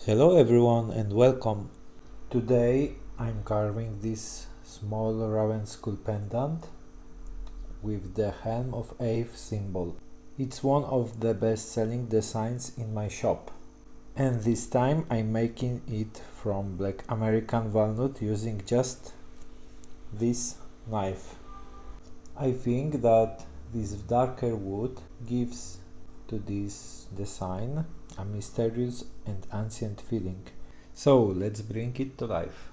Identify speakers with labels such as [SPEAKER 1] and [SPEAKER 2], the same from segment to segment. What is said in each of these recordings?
[SPEAKER 1] Hello everyone and welcome. Today I'm carving this small Ravenskull pendant with the Helm of Awe symbol. It's one of the best selling designs in my shop. And this time I'm making it from black American walnut using just this knife. I think that this darker wood gives to this design a mysterious and ancient feeling. So let's bring it to life.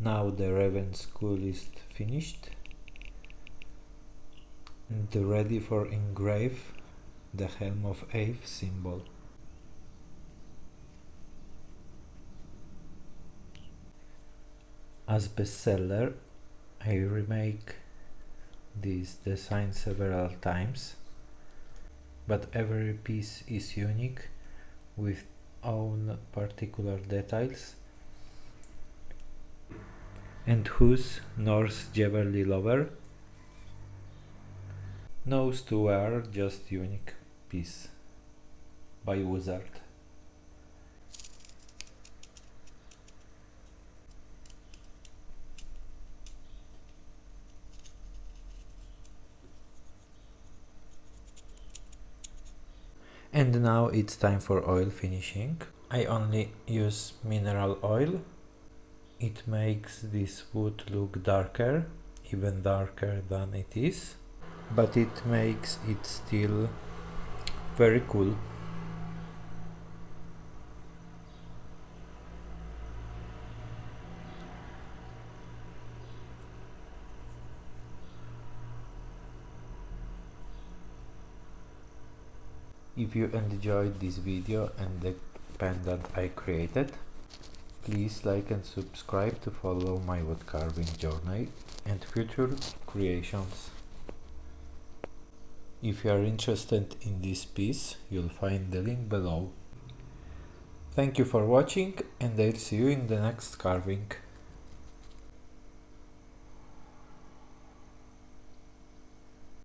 [SPEAKER 1] Now the raven skull is finished and ready for engrave the Helm of Awe symbol. As bestseller, I remake this design several times, but every piece is unique with own particular details, and whose Norse jewelry lover knows to wear just unique piece by Wizard. And now it's time for oil finishing. I only use mineral oil. It makes this wood look darker, even darker than it is, but it makes it still very cool. If you enjoyed this video and the pendant I created, please like and subscribe to follow my wood carving journey and future creations. If you are interested in this piece, you'll find the link below. Thank you for watching, and I'll see you in the next carving.